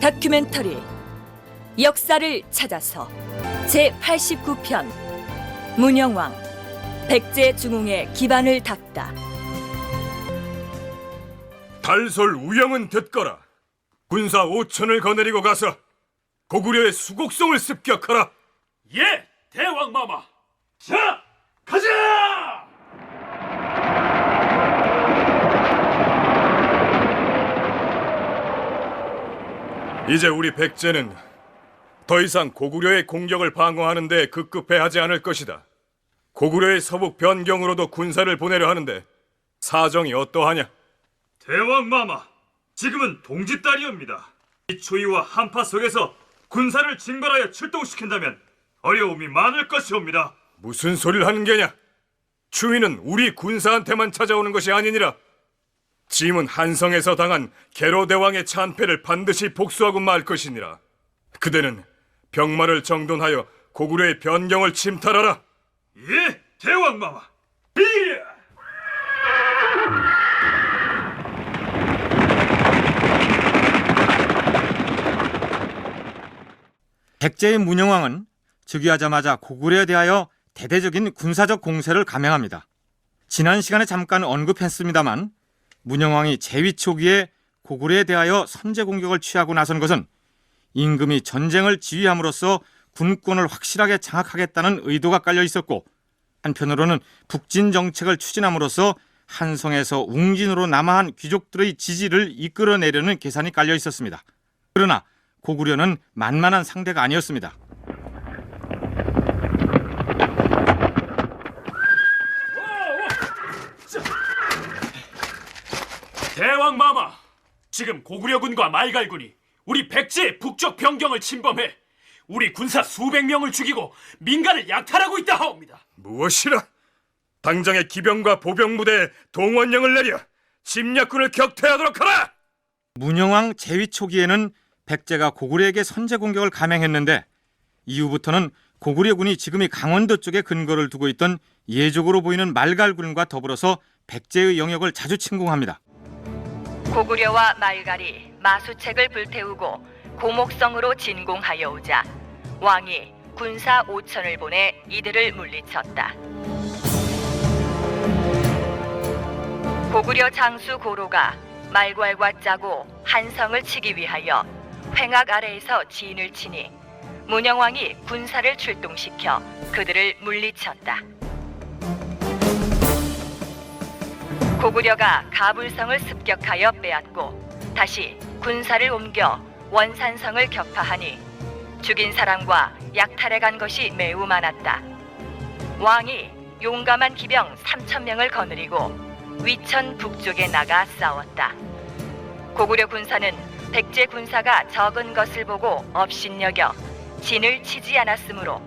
다큐멘터리 역사를 찾아서 제89편 문영왕 백제 중흥의 기반을 닦다. 달솔 우영은 듣거라. 군사 5천을 거느리고 가서 고구려의 수곡성을 습격하라. 예, 대왕마마. 자, 가자! 이제 우리 백제는 더 이상 고구려의 공격을 방어하는 데 급급해하지 않을 것이다. 고구려의 서북 변경으로도 군사를 보내려 하는데 사정이 어떠하냐? 대왕마마, 지금은 동짓달이옵니다. 이 추위와 한파 속에서 군사를 징발하여 출동시킨다면 어려움이 많을 것이옵니다. 무슨 소리를 하는 게냐? 추위는 우리 군사한테만 찾아오는 것이 아니니라. 짐은 한성에서 당한 계로대왕의 찬패를 반드시 복수하고 말 것이니라. 그대는 병마를 정돈하여 고구려의 변경을 침탈하라. 예, 대왕마마. 예! 백제의 문영왕은 즉위하자마자 고구려에 대하여 대대적인 군사적 공세를 감행합니다. 지난 시간에 잠깐 언급했습니다만 문영왕이 재위 초기에 고구려에 대하여 선제 공격을 취하고 나선 것은 임금이 전쟁을 지휘함으로써 군권을 확실하게 장악하겠다는 의도가 깔려 있었고, 한편으로는 북진 정책을 추진함으로써 한성에서 웅진으로 남하한 귀족들의 지지를 이끌어내려는 계산이 깔려 있었습니다. 그러나 고구려는 만만한 상대가 아니었습니다. 대왕마마, 지금 고구려군과 말갈군이 우리 백제의 북쪽 변경을 침범해 우리 군사 수백 명을 죽이고 민간을 약탈하고 있다 하옵니다. 무엇이라? 당장의 기병과 보병 무대에 동원령을 내려 침략군을 격퇴하도록 하라! 문영왕 재위 초기에는 백제가 고구려에게 선제 공격을 감행했는데 이후부터는 고구려군이 지금이 강원도 쪽에 근거를 두고 있던 예적으로 보이는 말갈군과 더불어서 백제의 영역을 자주 침공합니다. 고구려와 말갈이 마수책을 불태우고 고목성으로 진공하여 오자 왕이 군사 5천을 보내 이들을 물리쳤다. 고구려 장수 고로가 말괄과 짜고 한성을 치기 위하여 횡악 아래에서 진을 치니 문영왕이 군사를 출동시켜 그들을 물리쳤다. 고구려가 가불성을 습격하여 빼앗고 다시 군사를 옮겨 원산성을 격파하니 죽인 사람과 약탈해 간 것이 매우 많았다. 왕이 용감한 기병 3,000명을 거느리고 위천 북쪽에 나가 싸웠다. 고구려 군사는 백제 군사가 적은 것을 보고 업신여겨 진을 치지 않았으므로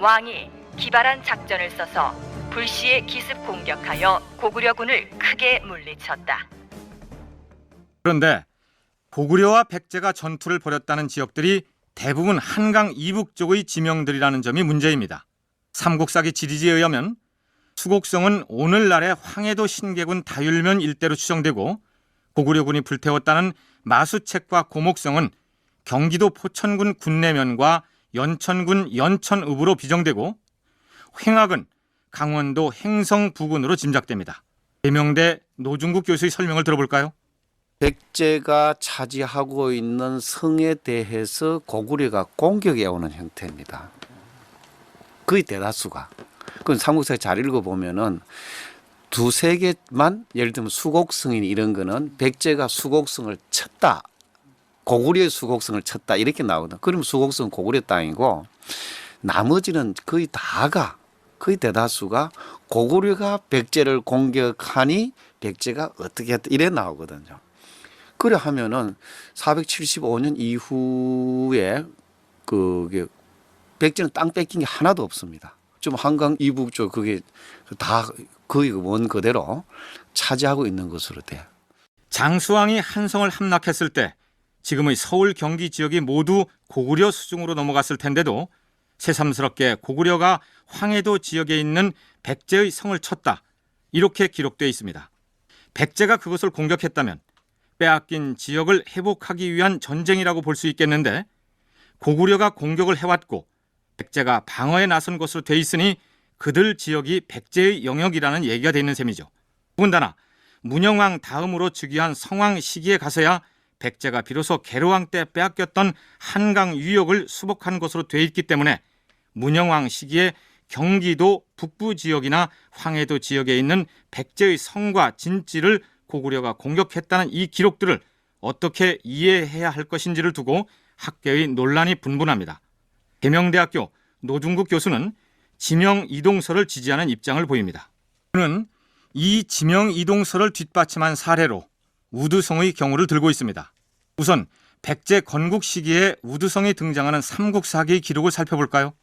왕이 기발한 작전을 써서 불시에 기습 공격하여 고구려군을 크게 물리쳤다. 그런데 고구려와 백제가 전투를 벌였다는 지역들이 대부분 한강 이북 쪽의 지명들이라는 점이 문제입니다. 삼국사기 지리지에 의하면 수곡성은 오늘날의 황해도 신계군 다율면 일대로 추정되고, 고구려군이 불태웠다는 마수책과 고목성은 경기도 포천군 군내면과 연천군 연천읍으로 비정되고, 횡악은 강원도 행성 부근으로 짐작됩니다. 대명대 노중국 교수의 설명을 들어볼까요? 백제가 차지하고 있는 성에 대해서 고구려가 공격해 오는 형태입니다. 거의 대다수가. 그 삼국사 잘 읽어보면은 두세 개만, 예를 들면 수곡성이니 이런 거는 백제가 수곡성을 쳤다, 고구려의 수곡성을 쳤다 이렇게 나오거든. 그러면 수곡성은 고구려 땅이고, 나머지는 거의 다가, 거의 대다수가 고구려가 백제를 공격하니 백제가 어떻게 했다 이래 나오거든요. 그래 하면은 475년 이후에 백제는 땅 뺏긴 게 하나도 없습니다. 좀 한강 이북 쪽 그게 다 거의 원 그대로 차지하고 있는 것으로 돼요. 장수왕이 한성을 함락했을 때 지금의 서울 경기 지역이 모두 고구려 수중으로 넘어갔을 텐데도 새삼스럽게 고구려가 황해도 지역에 있는 백제의 성을 쳤다, 이렇게 기록되어 있습니다. 백제가 그것을 공격했다면 빼앗긴 지역을 회복하기 위한 전쟁이라고 볼 수 있겠는데 고구려가 공격을 해왔고 백제가 방어에 나선 것으로 돼 있으니 그들 지역이 백제의 영역이라는 얘기가 되는 셈이죠. 더군다나 문영왕 다음으로 즉위한 성왕 시기에 가서야 백제가 비로소 계로왕 때 빼앗겼던 한강 유역을 수복한 것으로 돼 있기 때문에 문영왕 시기에 경기도 북부 지역이나 황해도 지역에 있는 백제의 성과 진지를 고구려가 공격했다는 이 기록들을 어떻게 이해해야 할 것인지를 두고 학계의 논란이 분분합니다. 계명대학교 노중국 교수는 지명 이동설을 지지하는 입장을 보입니다. 그는 이 지명 이동설을 뒷받침한 사례로 우두성의 경우를 들고 있습니다. 우선 백제 건국 시기에 우두성이 등장하는 삼국사기의 기록을 살펴볼까요?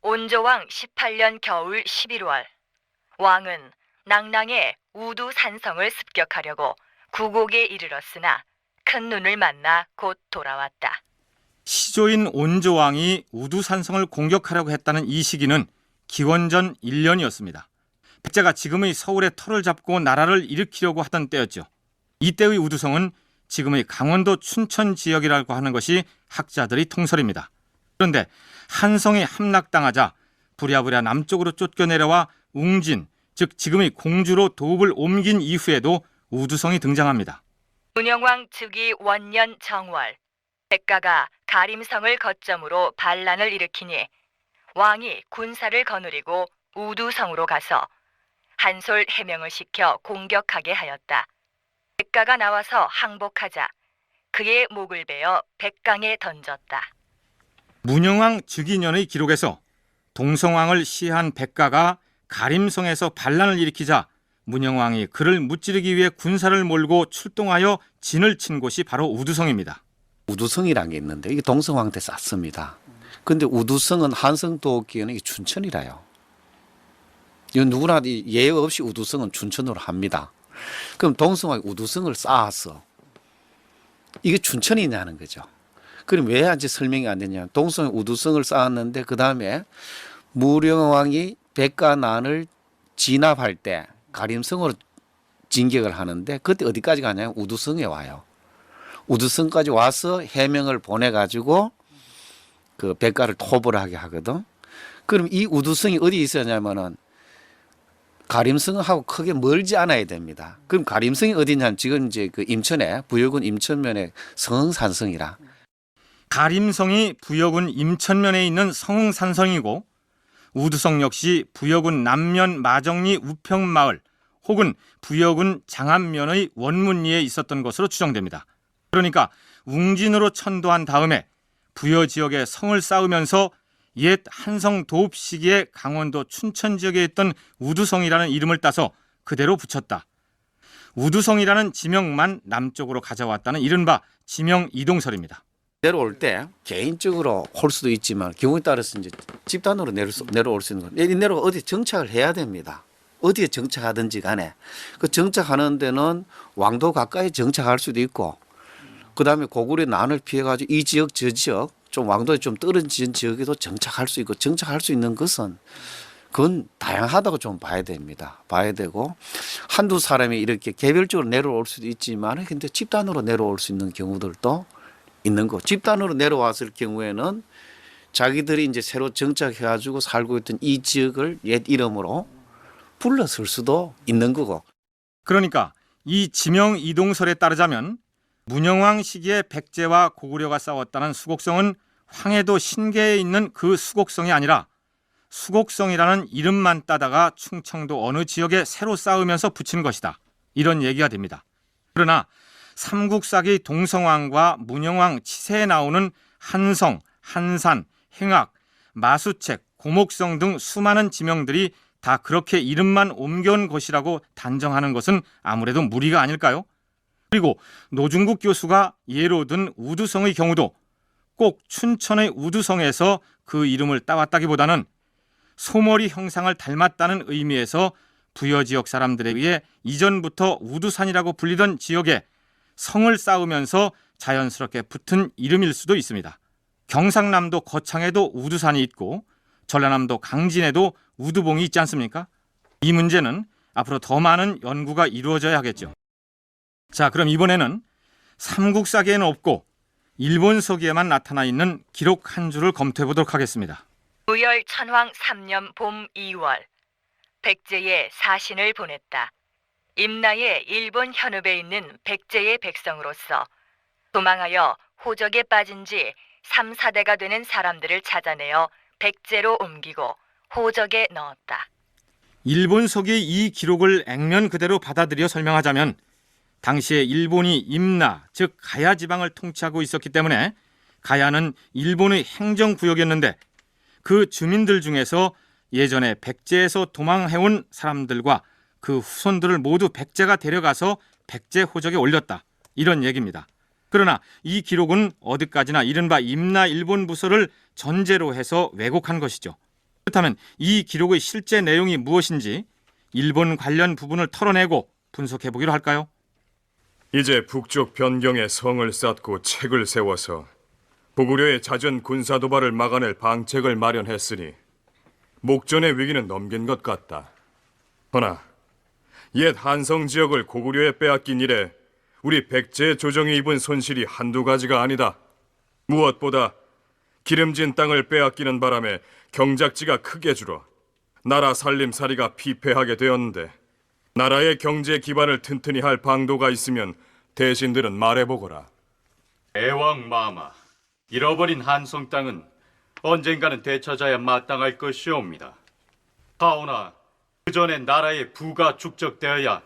온조왕 18년 겨울 11월 왕은 낭랑의 우두 산성을 습격하려고 구곡에 이르렀으나 큰 눈을 만나 곧 돌아왔다. 시조인 온조왕이 우두산성을 공격하려고 했다는 이 시기는 기원전 1년이었습니다. 백제가 지금의 서울의 터를 잡고 나라를 일으키려고 하던 때였죠. 이때의 우두성은 지금의 강원도 춘천 지역이라고 하는 것이 학자들의 통설입니다. 그런데 한성이 함락당하자 부랴부랴 남쪽으로 쫓겨내려와 웅진, 즉 지금의 공주로 도읍을 옮긴 이후에도 우두성이 등장합니다. 문영왕 즉위 원년 정월 백가가 가림성을 거점으로 반란을 일으키니 왕이 군사를 거느리고 우두성으로 가서 한솔 해명을 시켜 공격하게 하였다. 백가가 나와서 항복하자 그의 목을 베어 백강에 던졌다. 문영왕 즉위년의 기록에서 동성왕을 시해한 백가가 가림성에서 반란을 일으키자 문영왕이 그를 무찌르기 위해 군사를 몰고 출동하여 진을 친 곳이 바로 우두성입니다. 우두성이라는 게 있는데 이게 동성왕 때 쌌습니다. 근데 우두성은 한성 도읍기에는 이게 춘천이라요. 이건 누구나 예외 없이 우두성은 춘천으로 합니다. 그럼 동성왕이 우두성을 쌓았어. 이게 춘천이냐는 거죠. 그럼 왜 아직 설명이 안 되냐? 동성왕이 우두성을 쌓았는데 그 다음에 무령왕이 백가난을 진압할 때 가림성으로 진격을 하는데 그때 어디까지 가냐면 우두성에 와요. 우두성까지 와서 해명을 보내가지고 그 백가를 토벌을 하게 하거든. 그럼 이 우두성이 어디 있었냐면은 가림성하고 크게 멀지 않아야 됩니다. 그럼 가림성이 어디냐면 지금 이제 그 임천에 부여군 임천면에 성흥산성이라. 가림성이 부여군 임천면에 있는 성흥산성이고 우두성 역시 부여군 남면 마정리 우평마을 혹은 부여군 장안면의 원문리에 있었던 것으로 추정됩니다. 그러니까 웅진으로 천도한 다음에 부여 지역에 성을 쌓으면서 옛 한성 도읍 시기에 강원도 춘천 지역에 있던 우두성이라는 이름을 따서 그대로 붙였다. 우두성이라는 지명만 남쪽으로 가져왔다는 이른바 지명 이동설입니다. 내려올 때 개인적으로 올 수도 있지만 경우에 따라서 이제 집단으로 내려올 수 있는 거예요. 내려가 어디 정착을 해야 됩니다. 어디에 정착하든지 간에 그 정착하는 데는 왕도 가까이 정착할 수도 있고 그다음에 고구려 난을 피해 가지고 이 지역 저 지역 좀 왕도에 좀 떨어진 지역에도 정착할 수 있고 정착할 수 있는 것은 그건 다양하다고 좀 봐야 됩니다. 봐야 되고 한두 사람이 이렇게 개별적으로 내려올 수도 있지만 근데 집단으로 내려올 수 있는 경우들도 있는 거. 집단으로 내려왔을 경우에는 자기들이 이제 새로 정착해 가지고 살고 있던 이 지역을 옛 이름으로 불렀을 수도 있는 거고. 그러니까 이 지명 이동설에 따르자면 문영왕 시기에 백제와 고구려가 싸웠다는 수곡성은 황해도 신계에 있는 그 수곡성이 아니라 수곡성이라는 이름만 따다가 충청도 어느 지역에 새로 쌓으면서 붙인 것이다. 이런 얘기가 됩니다. 그러나 삼국사기 동성왕과 문영왕 치세에 나오는 한성, 한산, 행악, 마수책, 고목성 등 수많은 지명들이 다 그렇게 이름만 옮겨온 것이라고 단정하는 것은 아무래도 무리가 아닐까요? 그리고 노중국 교수가 예로 든 우두성의 경우도 꼭 춘천의 우두성에서 그 이름을 따왔다기보다는 소머리 형상을 닮았다는 의미에서 부여 지역 사람들에게 이전부터 우두산이라고 불리던 지역에 성을 쌓으면서 자연스럽게 붙은 이름일 수도 있습니다. 경상남도 거창에도 우두산이 있고 전라남도 강진에도 우두봉이 있지 않습니까? 이 문제는 앞으로 더 많은 연구가 이루어져야 하겠죠. 자, 그럼 이번에는 삼국사기에는 없고 일본 서기에만 나타나 있는 기록 한 줄을 검토해 보도록 하겠습니다. 무열 천황 3년 봄 2월 백제에 사신을 보냈다. 임나의 일본 현읍에 있는 백제의 백성으로서 도망하여 호적에 빠진 지 3, 4대가 되는 사람들을 찾아내어 백제로 옮기고 호적에 넣었다. 일본 서기의 이 기록을 액면 그대로 받아들여 설명하자면 당시에 일본이 임나, 즉 가야 지방을 통치하고 있었기 때문에 가야는 일본의 행정구역이었는데 그 주민들 중에서 예전에 백제에서 도망해온 사람들과 그 후손들을 모두 백제가 데려가서 백제 호적에 올렸다. 이런 얘기입니다. 그러나 이 기록은 어디까지나 이른바 임나 일본 부서를 전제로 해서 왜곡한 것이죠. 그렇다면 이 기록의 실제 내용이 무엇인지 일본 관련 부분을 털어내고 분석해 보기로 할까요? 이제 북쪽 변경에 성을 쌓고 책을 세워서 고구려의 잦은 군사 도발을 막아낼 방책을 마련했으니 목전의 위기는 넘긴 것 같다. 허나 옛 한성 지역을 고구려에 빼앗긴 이래 우리 백제의 조정이 입은 손실이 한두 가지가 아니다. 무엇보다 기름진 땅을 빼앗기는 바람에 경작지가 크게 줄어 나라 살림살이가 피폐하게 되었는데 나라의 경제 기반을 튼튼히 할 방도가 있으면 대신들은 말해보거라. 대왕 마마, 잃어버린 한성 땅은 언젠가는 되찾아야 마땅할 것이옵니다. 하오나 그 전에 나라의 부가 축적되어야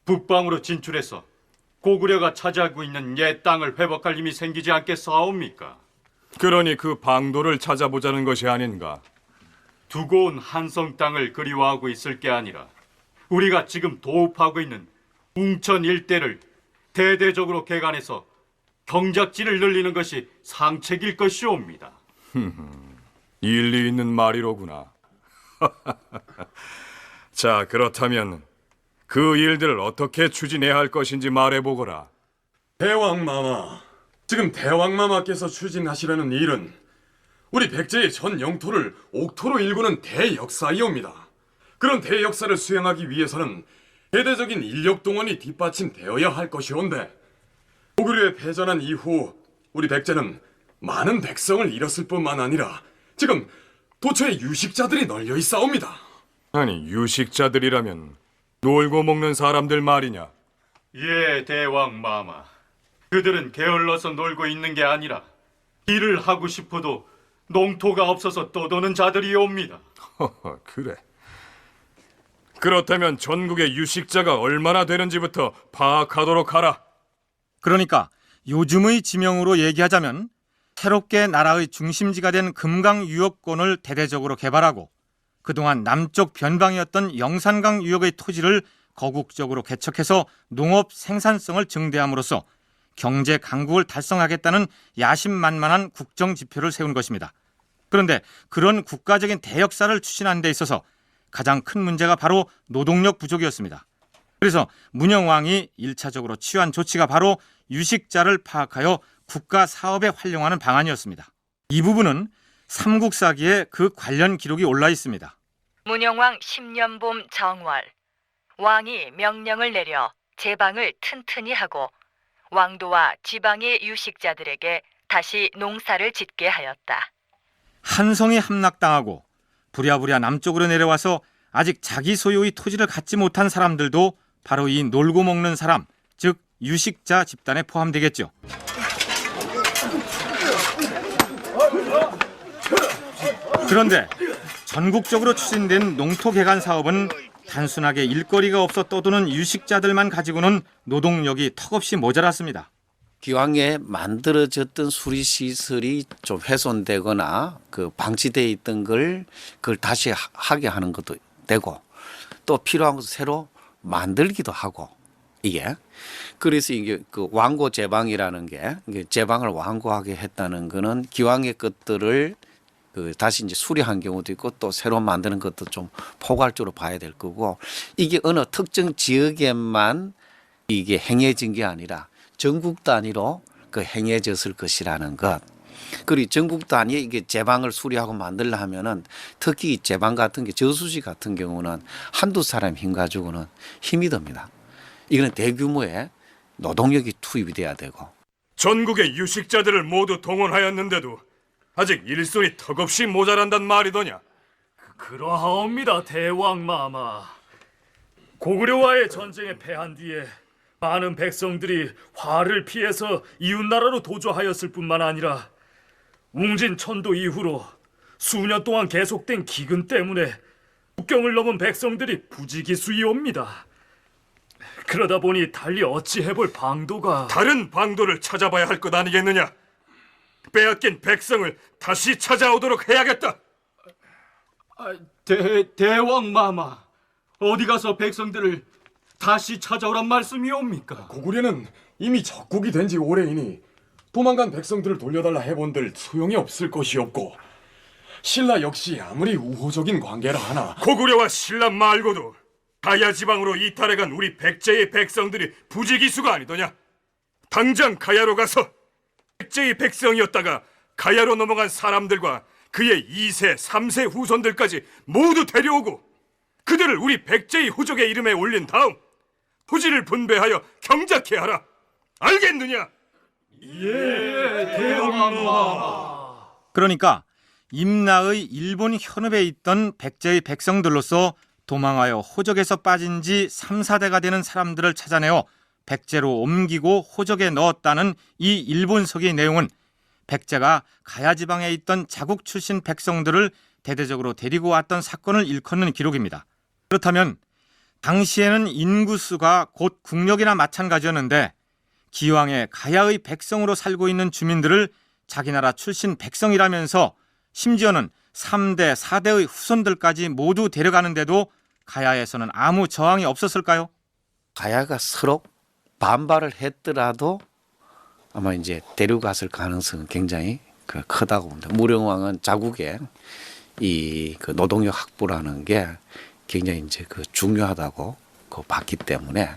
북방으로 진출해서 고구려가 차지하고 있는 옛 땅을 회복할 힘이 생기지 않겠사옵니까? 그러니 그 방도를 찾아보자는 것이 아닌가. 두고 온 한성 땅을 그리워하고 있을 게 아니라 우리가 지금 도읍하고 있는 웅천 일대를 대대적으로 개간해서 경작지를 늘리는 것이 상책일 것이옵니다. 일리 있는 말이로구나. 자, 그렇다면 그 일들을 어떻게 추진해야 할 것인지 말해보거라. 대왕마마, 지금 대왕마마께서 추진하시려는 일은 우리 백제의 전 영토를 옥토로 일구는 대역사이옵니다. 그런 대역사를 수행하기 위해서는 대대적인 인력 동원이 뒷받침되어야 할 것이온데 고구려에 패전한 이후 우리 백제는 많은 백성을 잃었을 뿐만 아니라 지금 도처에 유식자들이 널려 있사옵니다. 아니, 유식자들이라면 놀고 먹는 사람들 말이냐? 예, 대왕 마마. 그들은 게을러서 놀고 있는 게 아니라 일을 하고 싶어도 농토가 없어서 떠도는 자들이옵니다. 허허, 그래. 그렇다면 전국의 유식자가 얼마나 되는지부터 파악하도록 하라. 그러니까 요즘의 지명으로 얘기하자면 새롭게 나라의 중심지가 된 금강 유역권을 대대적으로 개발하고 그동안 남쪽 변방이었던 영산강 유역의 토지를 거국적으로 개척해서 농업 생산성을 증대함으로써 경제 강국을 달성하겠다는 야심만만한 국정 지표를 세운 것입니다. 그런데 그런 국가적인 대역사를 추진하는 데 있어서 가장 큰 문제가 바로 노동력 부족이었습니다. 그래서 문영왕이 1차적으로 취한 조치가 바로 유식자를 파악하여 국가 사업에 활용하는 방안이었습니다. 이 부분은 삼국사기에 그 관련 기록이 올라 있습니다. 문영왕 10년 봄 정월 왕이 명령을 내려 제방을 튼튼히 하고 왕도와 지방의 유식자들에게 다시 농사를 짓게 하였다. 한성이 함락당하고 부랴부랴 남쪽으로 내려와서 아직 자기 소유의 토지를 갖지 못한 사람들도 바로 이 놀고 먹는 사람, 즉 유식자 집단에 포함되겠죠. 그런데 전국적으로 추진된 농토 개간 사업은 단순하게 일거리가 없어 떠도는 유식자들만 가지고는 노동력이 턱없이 모자랐습니다. 기왕에 만들어졌던 수리 시설이 좀 훼손되거나 그 방치되어 있던 그걸 다시 하게 하는 것도 되고 또 필요한 것을 새로 만들기도 하고 이게 그래서 이게 그 완고 제방이라는 게 이게 제방을 완고하게 했다는 거는 기왕의 것들을 그 다시 이제 수리한 경우도 있고 또 새로 만드는 것도 좀 포괄적으로 봐야 될 거고 이게 어느 특정 지역에만 이게 행해진 게 아니라 전국 단위로 그 행해졌을 것이라는 것. 그리고 전국 단위에 이게 제방을 수리하고 만들려 하면은 특히 제방 같은 게 저수지 같은 경우는 한두 사람 힘 가지고는 힘이 듭니다. 이거는 대규모의 노동력이 투입이 돼야 되고 전국의 유식자들을 모두 동원하였는데도 아직 일손이 턱없이 모자란단 말이더냐? 그러하옵니다, 대왕마마. 고구려와의 전쟁에 패한 뒤에 많은 백성들이 화를 피해서 이웃나라로 도주하였을 뿐만 아니라 웅진 천도 이후로 수년 동안 계속된 기근 때문에 국경을 넘은 백성들이 부지기수이옵니다. 그러다 보니 달리 어찌해볼 방도가... 다른 방도를 찾아봐야 할 것 아니겠느냐? 빼앗긴 백성을 다시 찾아오도록 해야겠다. 대왕 마마, 어디 가서 백성들을 다시 찾아오란 말씀이옵니까? 고구려는 이미 적국이 된 지 오래이니 도망간 백성들을 돌려달라 해본들 소용이 없을 것이었고 신라 역시 아무리 우호적인 관계라 하나 고구려와 신라 말고도 가야 지방으로 이탈해간 우리 백제의 백성들이 부지기수가 아니더냐? 당장 가야로 가서 백제의 백성이었다가 가야로 넘어간 사람들과 그의 2세, 3세 후손들까지 모두 데려오고 그들을 우리 백제의 후족의 이름에 올린 다음 토지를 분배하여 경작케 하라. 알겠느냐? 그러니까 임나의 일본 현읍에 있던 백제의 백성들로서 도망하여 호적에서 빠진 지 3, 4대가 되는 사람들을 찾아내어 백제로 옮기고 호적에 넣었다는 이 일본서기의 내용은 백제가 가야 지방에 있던 자국 출신 백성들을 대대적으로 데리고 왔던 사건을 일컫는 기록입니다. 그렇다면 당시에는 인구수가 곧 국력이나 마찬가지였는데 기왕에 가야의 백성으로 살고 있는 주민들을 자기 나라 출신 백성이라면서 심지어는 3대, 4대의 후손들까지 모두 데려가는데도 가야에서는 아무 저항이 없었을까요? 가야가 서로 반발을 했더라도 아마 이제 데려갔을 가능성은 굉장히 크다고 봅니다. 무령왕은 자국에 이 노동력 확보라는 게 굉장히 이제 중요하다고 봤기 때문에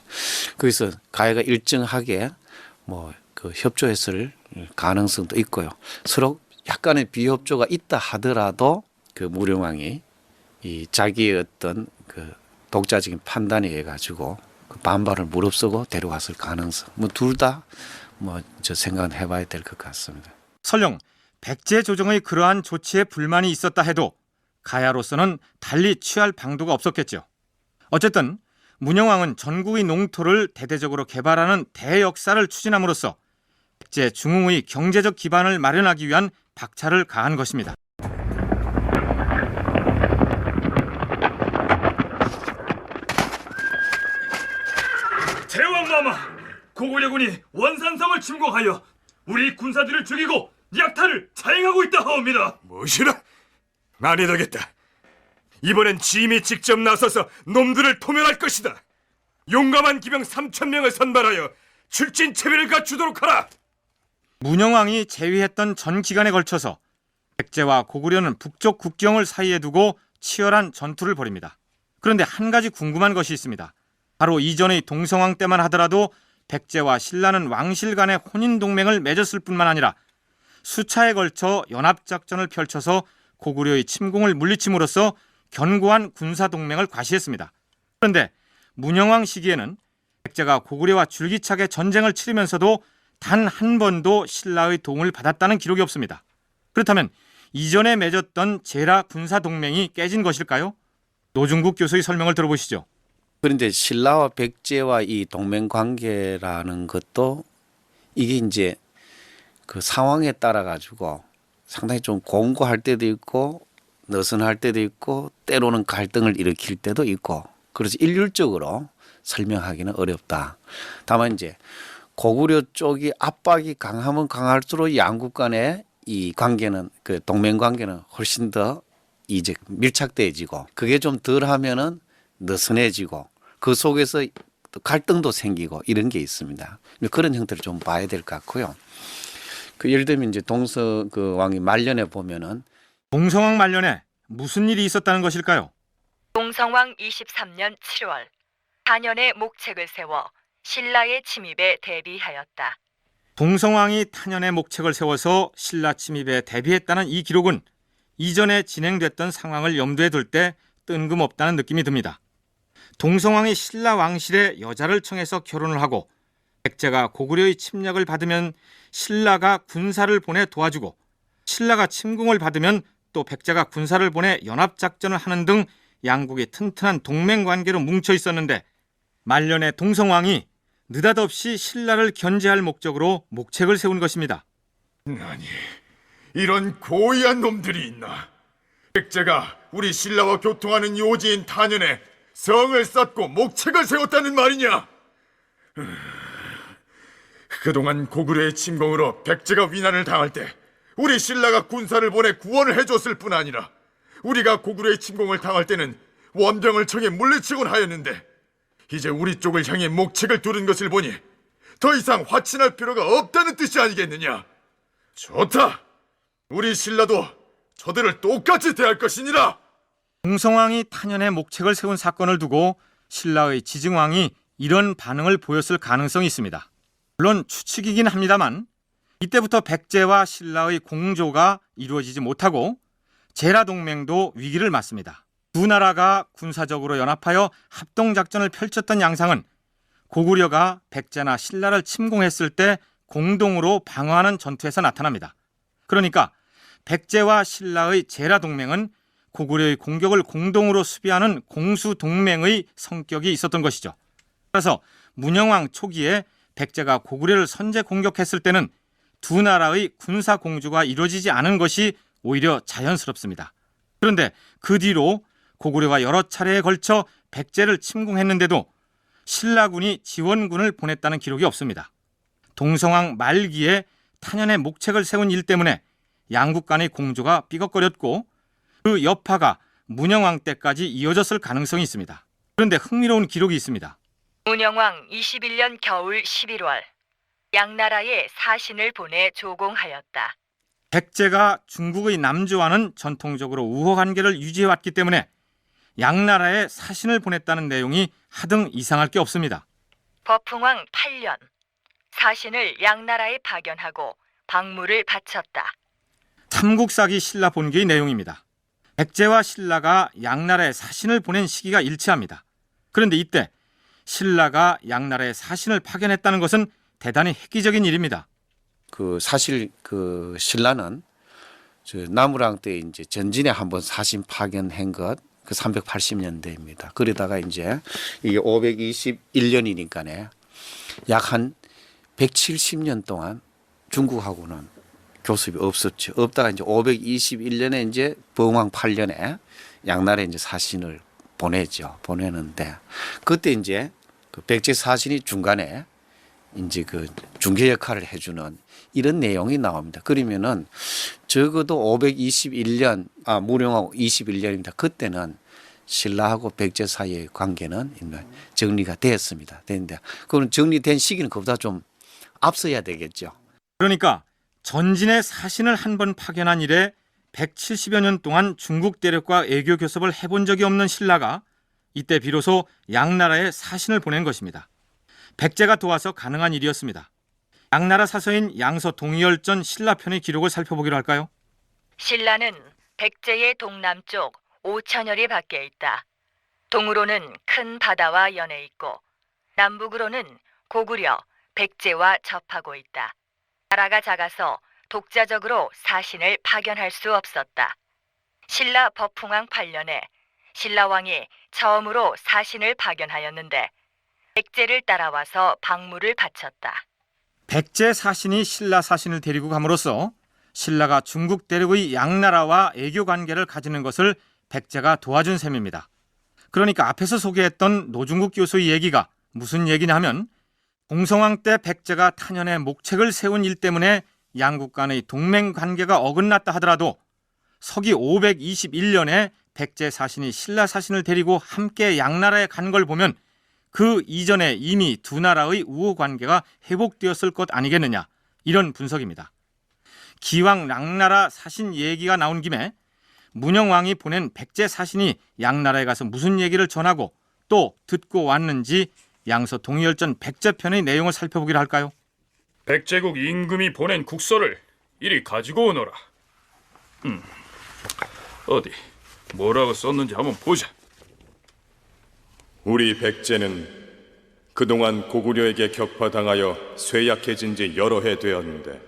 거기서 가야가 일정하게 협조했을 가능성도 있고요. 서로 약간의 비협조가 있다 하더라도 무령왕이 이 자기의 어떤 독자적인 판단에 의해 가지고 반발을 무릅쓰고 데려갔을 가능성 둘 다 저 생각은 해봐야 될 것 같습니다. 설령 백제 조정의 그러한 조치에 불만이 있었다 해도 가야로서는 달리 취할 방도가 없었겠죠. 어쨌든 문영왕은 전국의 농토를 대대적으로 개발하는 대역사를 추진함으로써 백제 중흥의 경제적 기반을 마련하기 위한 박차를 가한 것입니다. 대왕마마, 고구려군이 원산성을 침공하여 우리 군사들을 죽이고 약탈을 자행하고 있다 하옵니다. 무엇이라? 아니 되겠다. 이번엔 짐이 직접 나서서 놈들을 토멸할 것이다. 용감한 기병 3,000명을 선발하여 출진 채비를 갖추도록 하라. 문영왕이 제위했던 전 기간에 걸쳐서 백제와 고구려는 북쪽 국경을 사이에 두고 치열한 전투를 벌입니다. 그런데 한 가지 궁금한 것이 있습니다. 바로 이전의 동성왕 때만 하더라도 백제와 신라는 왕실 간의 혼인 동맹을 맺었을 뿐만 아니라 수차에 걸쳐 연합작전을 펼쳐서 고구려의 침공을 물리침으로써 견고한 군사 동맹을 과시했습니다. 그런데 문영왕 시기에는 백제가 고구려와 줄기차게 전쟁을 치르면서도 단 한 번도 신라의 도움을 받았다는 기록이 없습니다. 그렇다면 이전에 맺었던 제라 군사 동맹이 깨진 것일까요? 노중국 교수의 설명을 들어보시죠. 그런데 신라와 백제와 이 동맹 관계라는 것도 이게 이제 상황에 따라 가지고 상당히 좀 공고할 때도 있고 느슨할 때도 있고 때로는 갈등을 일으킬 때도 있고 그래서 일률적으로 설명하기는 어렵다. 다만 이제 고구려 쪽이 압박이 강하면 강할수록 양국 간의 이 관계는 동맹 관계는 훨씬 더 이제 밀착돼지고 그게 좀 덜하면은 느슨해지고 그 속에서 또 갈등도 생기고 이런 게 있습니다. 그런 형태를 좀 봐야 될 것 같고요. 예를 들면 이제 동서 왕이 말년에 보면은 동성왕 말년에 무슨 일이 있었다는 것일까요? 동성왕 23년 7월 4년의 목책을 세워 신라의 침입에 대비하였다. 동성왕이 탄현의 목책을 세워서 신라 침입에 대비했다는 이 기록은 이전에 진행됐던 상황을 염두에 둘 때 뜬금없다는 느낌이 듭니다. 동성왕이 신라 왕실에 여자를 청해서 결혼을 하고 백제가 고구려의 침략을 받으면 신라가 군사를 보내 도와주고 신라가 침공을 받으면 또 백제가 군사를 보내 연합작전을 하는 등 양국이 튼튼한 동맹관계로 뭉쳐 있었는데 말년에 동성왕이 느닷없이 신라를 견제할 목적으로 목책을 세운 것입니다. 아니, 이런 고의한 놈들이 있나? 백제가 우리 신라와 교통하는 요지인 탄현에 성을 쌓고 목책을 세웠다는 말이냐? 그동안 고구려의 침공으로 백제가 위난을 당할 때 우리 신라가 군사를 보내 구원을 해줬을 뿐 아니라 우리가 고구려의 침공을 당할 때는 원병을 청해 물리치곤 하였는데 이제 우리 쪽을 향해 목책을 두른 것을 보니 더 이상 화친할 필요가 없다는 뜻이 아니겠느냐? 좋다! 우리 신라도 저들을 똑같이 대할 것이니라! 동성왕이 탄현에 목책을 세운 사건을 두고 신라의 지증왕이 이런 반응을 보였을 가능성이 있습니다. 물론 추측이긴 합니다만 이때부터 백제와 신라의 공조가 이루어지지 못하고 제라동맹도 위기를 맞습니다. 두 나라가 군사적으로 연합하여 합동작전을 펼쳤던 양상은 고구려가 백제나 신라를 침공했을 때 공동으로 방어하는 전투에서 나타납니다. 그러니까 백제와 신라의 제라동맹은 고구려의 공격을 공동으로 수비하는 공수동맹의 성격이 있었던 것이죠. 따라서 문영왕 초기에 백제가 고구려를 선제 공격했을 때는 두 나라의 군사 공조가 이루어지지 않은 것이 오히려 자연스럽습니다. 그런데 그 뒤로 고구려가 여러 차례에 걸쳐 백제를 침공했는데도 신라군이 지원군을 보냈다는 기록이 없습니다. 동성왕 말기에 탄현에 목책을 세운 일 때문에 양국 간의 공조가 삐걱거렸고 그 여파가 문영왕 때까지 이어졌을 가능성이 있습니다. 그런데 흥미로운 기록이 있습니다. 문영왕 21년 겨울 11월 양나라에 사신을 보내 조공하였다. 백제가 중국의 남조와는 전통적으로 우호 관계를 유지해왔기 때문에 양나라에 사신을 보냈다는 내용이 하등 이상할 게 없습니다. 버풍왕 8년 사신을 양나라에 파견하고 박무를 바쳤다. 삼국사기 신라 본기의 내용입니다. 백제와 신라가 양나라에 사신을 보낸 시기가 일치합니다. 그런데 이때 신라가 양나라에 사신을 파견했다는 것은 대단히 획기적인 일입니다. 사실 신라는 나무랑 때 이제 전진에 한번 사신 파견한 것 380년대입니다. 그러다가 이제 이게 521년이니까네 약 한 170년 동안 중국하고는 교섭이 없었죠. 없다가 이제 521년에 이제 범왕 8년에 양나라에 이제 사신을 보내는데 그때 이제 그 백제 사신이 중간에 이제 그 중개 역할을 해주는 이런 내용이 나옵니다. 그러면은 적어도 521년, 무령하고 21년입니다. 그때는 신라하고 백제 사이의 관계는 정리가 되었습니다. 됐는데 그건 정리된 시기는 그보다 좀 앞서야 되겠죠. 그러니까 전진에 사신을 한 번 파견한 이래 170여 년 동안 중국 대륙과 애교 교섭을 해본 적이 없는 신라가 이때 비로소 양나라에 사신을 보낸 것입니다. 백제가 도와서 가능한 일이었습니다. 양나라 사서인 양서 동의열전 신라편의 기록을 살펴보기로 할까요? 신라는 백제의 동남쪽 5천여리 밖에 있다. 동으로는 큰 바다와 연해 있고 남북으로는 고구려, 백제와 접하고 있다. 나라가 작아서 독자적으로 사신을 파견할 수 없었다. 신라 버풍왕 8년에 신라왕이 처음으로 사신을 파견하였는데 백제를 따라와서 박무를 바쳤다. 백제 사신이 신라 사신을 데리고 감으로써 신라가 중국 대륙의 양나라와 애교 관계를 가지는 것을 백제가 도와준 셈입니다. 그러니까 앞에서 소개했던 노중국 교수의 얘기가 무슨 얘기냐 하면 동성왕 때 백제가 탄현에 목책을 세운 일 때문에 양국 간의 동맹 관계가 어긋났다 하더라도 서기 521년에 백제 사신이 신라 사신을 데리고 함께 양나라에 간 걸 보면 그 이전에 이미 두 나라의 우호 관계가 회복되었을 것 아니겠느냐, 이런 분석입니다. 기왕 양나라 사신 얘기가 나온 김에 문영왕이 보낸 백제 사신이 양나라에 가서 무슨 얘기를 전하고 또 듣고 왔는지 양서 동의열전 백제편의 내용을 살펴보기로 할까요? 백제국 임금이 보낸 국서를 이리 가지고 오너라. 어디 뭐라고 썼는지 한번 보자. 우리 백제는 그동안 고구려에게 격파당하여 쇠약해진 지 여러 해 되었는데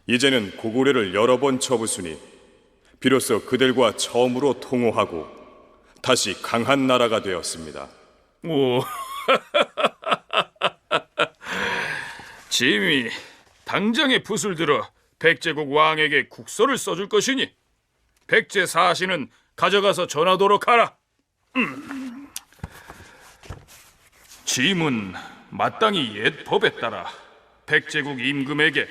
이제는 고구려를 여러 번 쳐부수니 비로소 그들과 처음으로 통호하고 다시 강한 나라가 되었습니다. 오, 짐이 당장에 붓을 들어 백제국 왕에게 국서를 써줄 것이니 백제 사신은 가져가서 전하도록 하라. 짐은 마땅히 옛 법에 따라 백제국 임금에게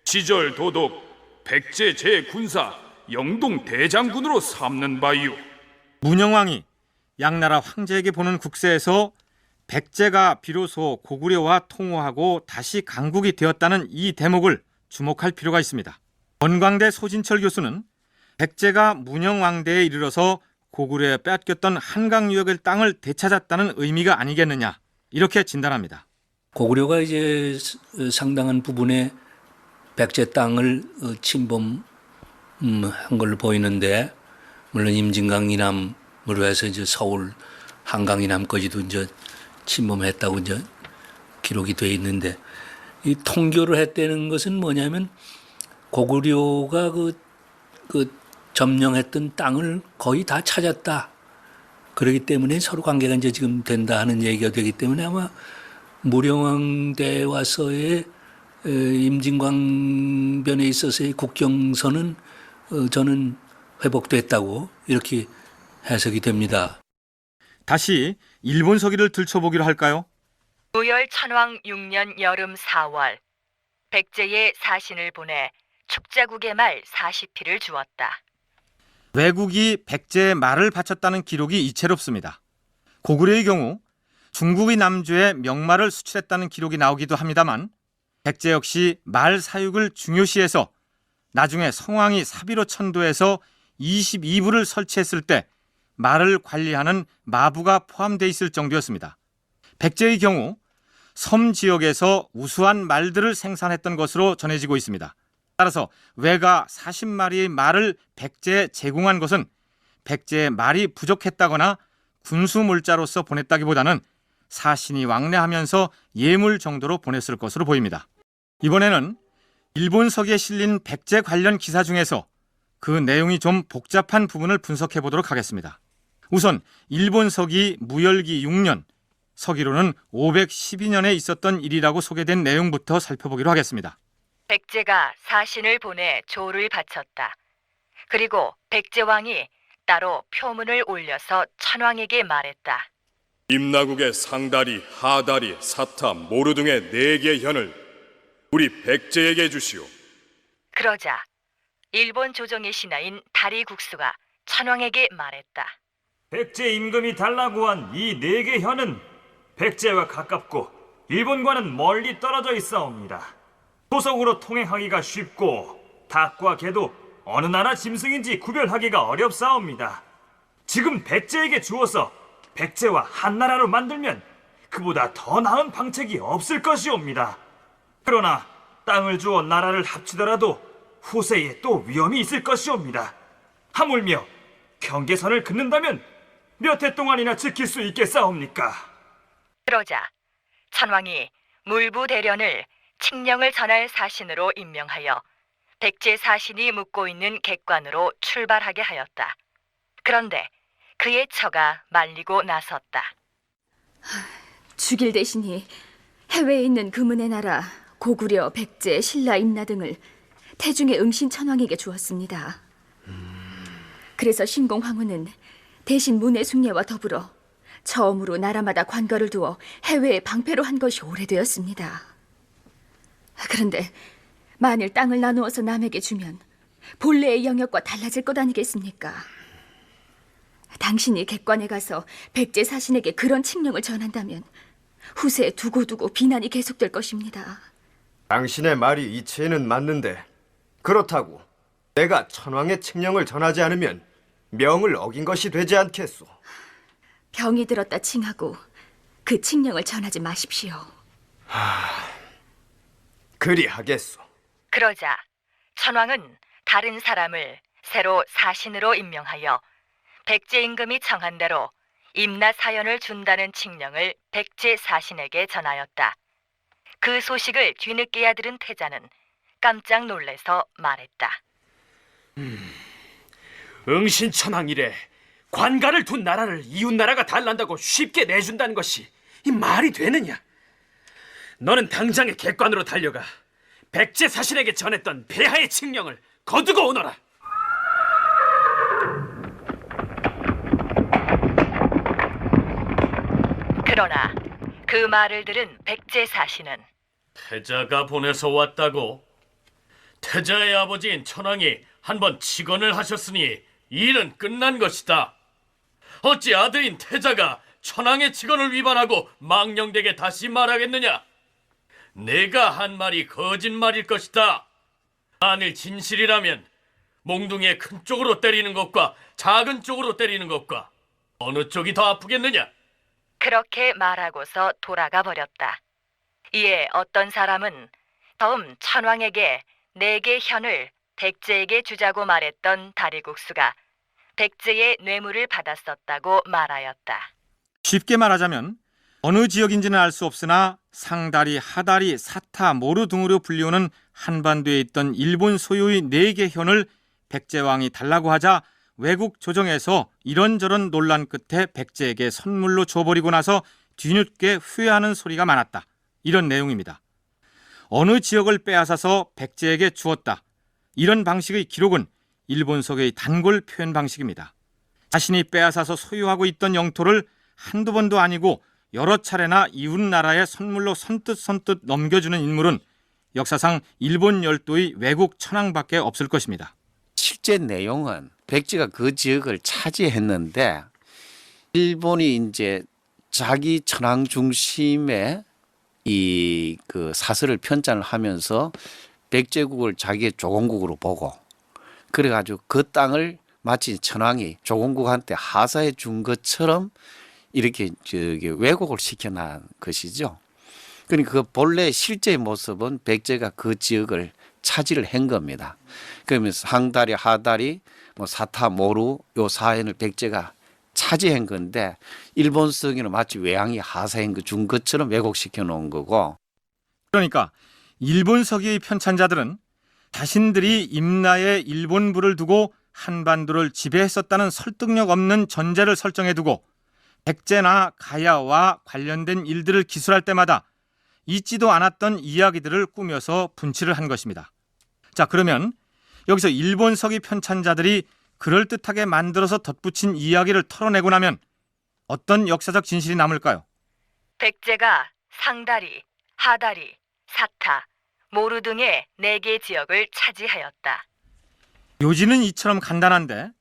지절 도독 백제 제군사 영동 대장군으로 삼는 바이오. 문영왕이 양나라 황제에게 보낸 국세에서 백제가 비로소 고구려와 통호하고 다시 강국이 되었다는 이 대목을 주목할 필요가 있습니다. 원광대 소진철 교수는 백제가 문영왕대에 이르러서 고구려에 빼앗겼던 한강 유역의 땅을 되찾았다는 의미가 아니겠느냐 이렇게 진단합니다. 고구려가 이제 상당한 부분의 백제 땅을 침범한 걸로 보이는데, 물론 임진강 이남으로 해서 이제 서울 한강 이남까지도 이제 침범했다고 이제 기록이 돼 있는데, 이 통교를 했다는 것은 뭐냐면 고구려가 그 점령했던 땅을 거의 다 찾았다. 그렇기 때문에 서로 관계가 이제 지금 된다 하는 얘기가 되기 때문에 아마 무령왕대 와서의 임진광변에 있어서의 국경선은 저는 회복됐다고 이렇게 해석이 됩니다. 다시 일본 서기를 들춰보기로 할까요? 무열 천왕 6년 여름 4월 백제에 사신을 보내 축자국의 말 40피를 주었다. 외국이 백제의 말을 바쳤다는 기록이 이채롭습니다. 고구려의 경우 중국의 남조에 명말을 수출했다는 기록이 나오기도 합니다만 백제 역시 말 사육을 중요시해서 나중에 성왕이 사비로 천도해서 22부를 설치했을 때 말을 관리하는 마부가 포함되어 있을 정도였습니다. 백제의 경우 섬 지역에서 우수한 말들을 생산했던 것으로 전해지고 있습니다. 따라서 외가 40마리의 말을 백제에 제공한 것은 백제의 말이 부족했다거나 군수물자로서 보냈다기보다는 사신이 왕래하면서 예물 정도로 보냈을 것으로 보입니다. 이번에는 일본서기에 실린 백제 관련 기사 중에서 그 내용이 좀 복잡한 부분을 분석해 보도록 하겠습니다. 우선 일본서기 무열기 6년, 서기로는 512년에 있었던 일이라고 소개된 내용부터 살펴보기로 하겠습니다. 백제가 사신을 보내 조를 바쳤다. 그리고 백제왕이 따로 표문을 올려서 천왕에게 말했다. 임나국의 상다리, 하다리, 사타, 모루 등의 4개 현을 우리 백제에게 주시오. 그러자 일본 조정의 신하인 다리국수가 천왕에게 말했다. 백제 임금이 달라고 한 이 4개 현은 백제와 가깝고 일본과는 멀리 떨어져 있사옵니다. 도성으로 통행하기가 쉽고 닭과 개도 어느 나라 짐승인지 구별하기가 어렵사옵니다. 지금 백제에게 주어서 백제와 한나라로 만들면 그보다 더 나은 방책이 없을 것이옵니다. 그러나 땅을 주어 나라를 합치더라도 후세에 또 위험이 있을 것이옵니다. 하물며 경계선을 긋는다면 몇 해 동안이나 지킬 수 있겠사옵니까? 그러자 천왕이 물부대련을 칙령을 전할 사신으로 임명하여 백제 사신이 묵고 있는 객관으로 출발하게 하였다. 그런데 그의 처가 말리고 나섰다. 죽일 대신이 해외에 있는 금은의 나라 고구려, 백제, 신라, 임나 등을 태중의 응신 천왕에게 주었습니다. 그래서 신공 황후는 대신 문의 숭례와 더불어 처음으로 나라마다 관거를 두어 해외에 방패로 한 것이 오래되었습니다. 그런데 만일 땅을 나누어서 남에게 주면 본래의 영역과 달라질 것 아니겠습니까? 당신이 객관에 가서 백제 사신에게 그런 칙령을 전한다면 후세에 두고두고 비난이 계속될 것입니다. 당신의 말이 이치에는 맞는데 그렇다고 내가 천왕의 칙령을 전하지 않으면 명을 어긴 것이 되지 않겠소. 병이 들었다 칭하고 그 칙령을 전하지 마십시오. 그리하겠소. 그러자 천왕은 다른 사람을 새로 사신으로 임명하여 백제 임금이 청한 대로 임나 사연을 준다는 칙령을 백제 사신에게 전하였다. 그 소식을 뒤늦게야 들은 태자는 깜짝 놀래서 말했다. 응신천왕이래 관가를 둔 나라를 이웃나라가 달란다고 쉽게 내준다는 것이 이 말이 되느냐? 너는 당장에 객관으로 달려가 백제 사신에게 전했던 폐하의 칙령을 거두고 오너라. 그러나 그 말을 들은 백제 사신은 태자가 보내서 왔다고? 태자의 아버지인 천왕이 한번 직언을 하셨으니 일은 끝난 것이다. 어찌 아들인 태자가 천왕의 직언을 위반하고 망령되게 다시 말하겠느냐? 내가 한 말이 거짓말일 것이다. 만일 진실이라면 몽둥이의 큰 쪽으로 때리는 것과 작은 쪽으로 때리는 것과 어느 쪽이 더 아프겠느냐? 그렇게 말하고서 돌아가 버렸다. 이에 어떤 사람은 처음 천왕에게 4개 현을 백제에게 주자고 말했던 다리국수가 백제의 뇌물을 받았었다고 말하였다. 쉽게 말하자면 어느 지역인지는 알 수 없으나 상다리, 하다리, 사타, 모루 등으로 불리우는 한반도에 있던 일본 소유의 4개 현을 백제왕이 달라고 하자 외국 조정에서 이런저런 논란 끝에 백제에게 선물로 줘버리고 나서 뒤늦게 후회하는 소리가 많았다. 이런 내용입니다. 어느 지역을 빼앗아서 백제에게 주었다. 이런 방식의 기록은 일본석의 단골 표현 방식입니다. 자신이 빼앗아서 소유하고 있던 영토를 한두 번도 아니고 여러 차례나 이웃 나라에 선물로 선뜻 넘겨주는 인물은 역사상 일본 열도의 외국 천황밖에 없을 것입니다. 실제 내용은 백제가 그 지역을 차지했는데 일본이 이제 자기 천황 중심의 이 그 사설을 편찬을 하면서 백제국을 자기의 조공국으로 보고 그래가지고 그 땅을 마치 천황이 조공국한테 하사해 준 것처럼 이렇게 왜곡을 시켜놓은 것이죠. 그러니까 그 본래 실제의 모습은 백제가 그 지역을 차지를 한 겁니다. 그러면서 상다리, 하다리, 뭐 사타, 모루 요 사현을 백제가 차지한 건데 일본서기는 마치 외왕이 하사한 거 준 것처럼 왜곡시켜 놓은 거고. 그러니까 일본 서기의 편찬자들은 자신들이 임나에 일본부를 두고 한반도를 지배했었다는 설득력 없는 전제를 설정해 두고 백제나 가야와 관련된 일들을 기술할 때마다 있지도 않았던 이야기들을 꾸며서 분치를 한 것입니다. 자, 그러면 여기서 일본 서기 편찬자들이 그럴듯하게 만들어서 덧붙인 이야기를 털어내고 나면 어떤 역사적 진실이 남을까요? 백제가 상다리, 하다리, 사타, 모루 등의 4개 지역을 차지하였다. 요지는 이처럼 간단한데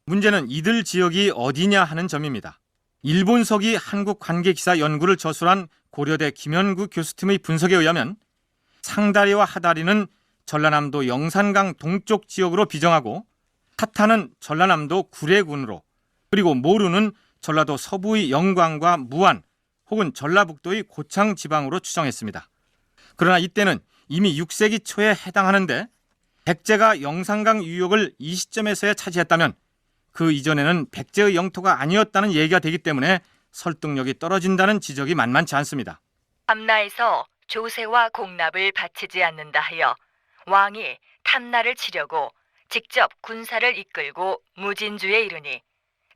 문제는 이들 지역이 어디냐 하는 점입니다. 일본서기 한국관계기사 연구를 저술한 고려대 김현구 교수팀의 분석에 의하면 상다리와 하다리는 전라남도 영산강 동쪽 지역으로 비정하고 사타는 전라남도 구례군으로 그리고 모루는 전라도 서부의 영광과 무안 혹은 전라북도의 고창 지방으로 추정했습니다. 그러나 이때는 이미 6세기 초에 해당하는데 백제가 영산강 유역을 이 시점에서야 차지했다면 그 이전에는 백제의 영토가 아니었다는 얘기가 되기 때문에 설득력이 떨어진다는 지적이 만만치 않습니다. 함나에서 조세와 공납을 바치지 않는다 하여 왕이 탐나를 치려고 직접 군사를 이끌고 무진주에 이르니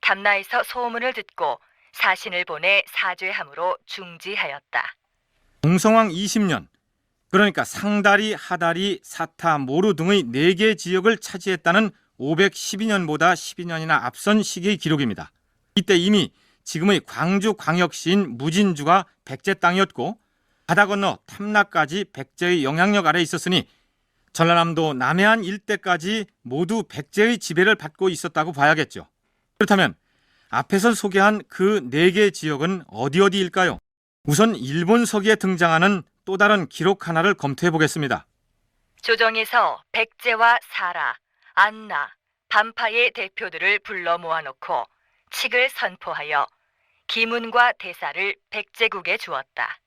탐나에서 소문을 듣고 사신을 보내 사죄함으로 중지하였다. 동성왕 20년, 그러니까 상다리, 하다리, 사타, 모루 등의 4개 지역을 차지했다는 512년보다 12년이나 앞선 시기의 기록입니다. 이때 이미 지금의 광주광역시인 무진주가 백제 땅이었고 바다 건너 탐나까지 백제의 영향력 아래에 있었으니 전라남도 남해안 일대까지 모두 백제의 지배를 받고 있었다고 봐야겠죠. 그렇다면 앞에서 소개한 그 4개 지역은 어디일까요? 우선 일본 서기에 등장하는 또 다른 기록 하나를 검토해 보겠습니다. 조정에서 백제와 사라, 안나, 반파의 대표들을 불러 모아놓고 칙을 선포하여 기문과 대사를 백제국에 주었다.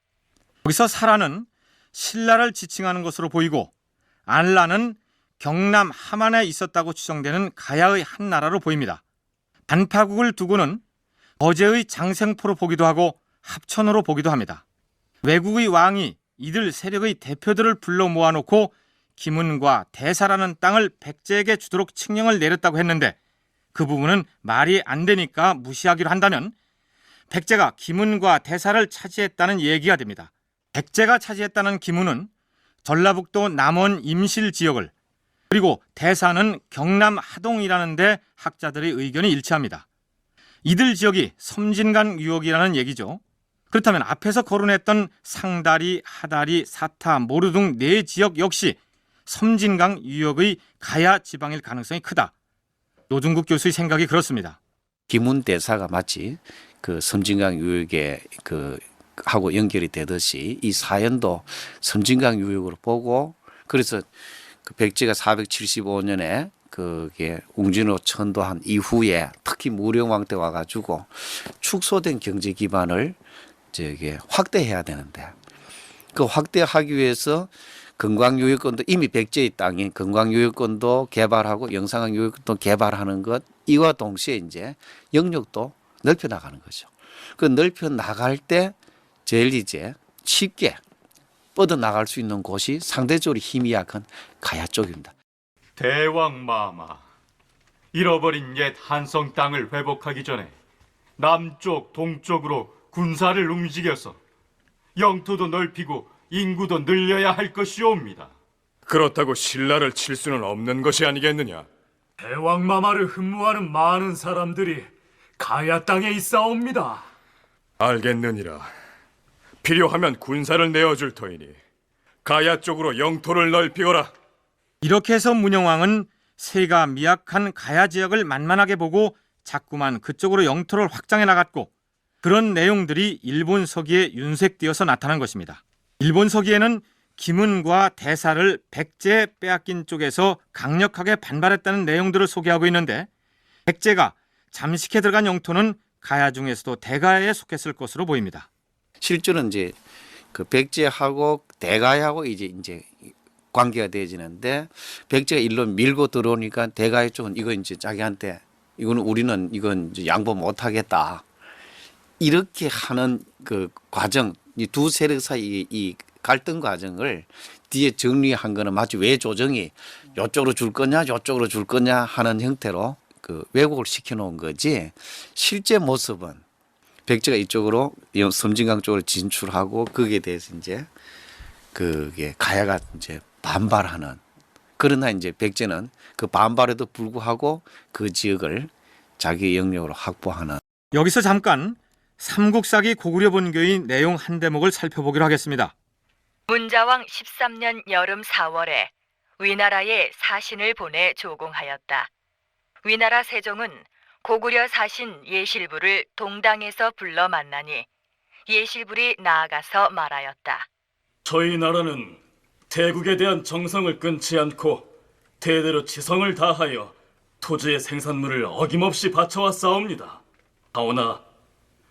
여기서 사라는 신라를 지칭하는 것으로 보이고 안라는 경남 함안에 있었다고 추정되는 가야의 한 나라로 보입니다. 반파국을 두고는 거제의 장생포로 보기도 하고 합천으로 보기도 합니다. 외국의 왕이 이들 세력의 대표들을 불러 모아놓고 기문과 대사라는 땅을 백제에게 주도록 칙령을 내렸다고 했는데 그 부분은 말이 안 되니까 무시하기로 한다면 백제가 기문과 대사를 차지했다는 얘기가 됩니다. 백제가 차지했다는 기문은 전라북도 남원 임실 지역을, 그리고 대사는 경남 하동이라는 데 학자들의 의견이 일치합니다. 이들 지역이 섬진강 유역이라는 얘기죠. 그렇다면 앞에서 거론했던 상다리, 하다리, 사타, 모루 등 4지역 역시 섬진강 유역의 가야 지방일 가능성이 크다. 노중국 교수의 생각이 그렇습니다. 기문 대사가 마치 그 섬진강 유역에 하고 연결이 되듯이 이 사연도 섬진강 유역으로 보고, 그래서 그 백제가 475년에 그게 웅진으로 천도한 이후에 특히 무령왕 때 와가지고 축소된 경제 기반을 저게 확대해야 되는데, 그 확대하기 위해서 금광유역권도 이미 백제의 땅인 금광유역권도 개발하고 영산강 유역권도 개발하는 것, 이와 동시에 이제 영역도 넓혀 나가는 거죠. 그 넓혀 나갈 때 제일 이제 쉽게 뻗어 나갈 수 있는 곳이 상대적으로 힘이 약한 가야 쪽입니다. 대왕 마마, 잃어버린 옛 한성 땅을 회복하기 전에 남쪽, 동쪽으로 군사를 움직여서 영토도 넓히고 인구도 늘려야 할 것이옵니다. 그렇다고 신라를 칠 수는 없는 것이 아니겠느냐? 대왕마마를 흠모하는 많은 사람들이 가야 땅에 있사옵니다. 알겠느니라. 필요하면 군사를 내어줄 터이니 가야 쪽으로 영토를 넓히거라. 이렇게 해서 문영왕은 세가 미약한 가야 지역을 만만하게 보고 자꾸만 그쪽으로 영토를 확장해 나갔고, 그런 내용들이 일본 서기에 윤색되어서 나타난 것입니다. 일본 서기에는 기문과 대사를 백제에 빼앗긴 쪽에서 강력하게 반발했다는 내용들을 소개하고 있는데, 백제가 잠식해 들어간 영토는 가야 중에서도 대가야에 속했을 것으로 보입니다. 실제로는 이제 그 백제하고 대가야하고 이제 관계가 되어지는데, 백제가 일로 밀고 들어오니까 대가야 쪽은 이거 이제 자기한테 우리는 이건 이제 양보 못 하겠다. 이렇게 하는 그 과정, 이 두 세력 사이 이 갈등 과정을 뒤에 정리한 거는 마치 외조정이 이쪽으로 줄 거냐, 이쪽으로 줄 거냐 하는 형태로 그 왜곡을 시켜 놓은 거지, 실제 모습은 백제가 이쪽으로 섬진강 쪽으로 진출하고 거기에 대해서 이제 그게 가야가 이제 반발하는, 그러나 이제 백제는 그 반발에도 불구하고 그 지역을 자기 영역으로 확보하는. 여기서 잠깐 삼국사기 고구려 본교의 내용 한 대목을 살펴보기로 하겠습니다. 문자왕 13년 여름 4월에 위나라에 사신을 보내 조공하였다. 위나라 세종은 고구려 사신 예실부를 동당에서 불러 만나니 예실불이 나아가서 말하였다. 저희 나라는 대국에 대한 정성을 끊지 않고 대대로 지성을 다하여 토지의 생산물을 어김없이 바쳐왔사옵니다. 하오나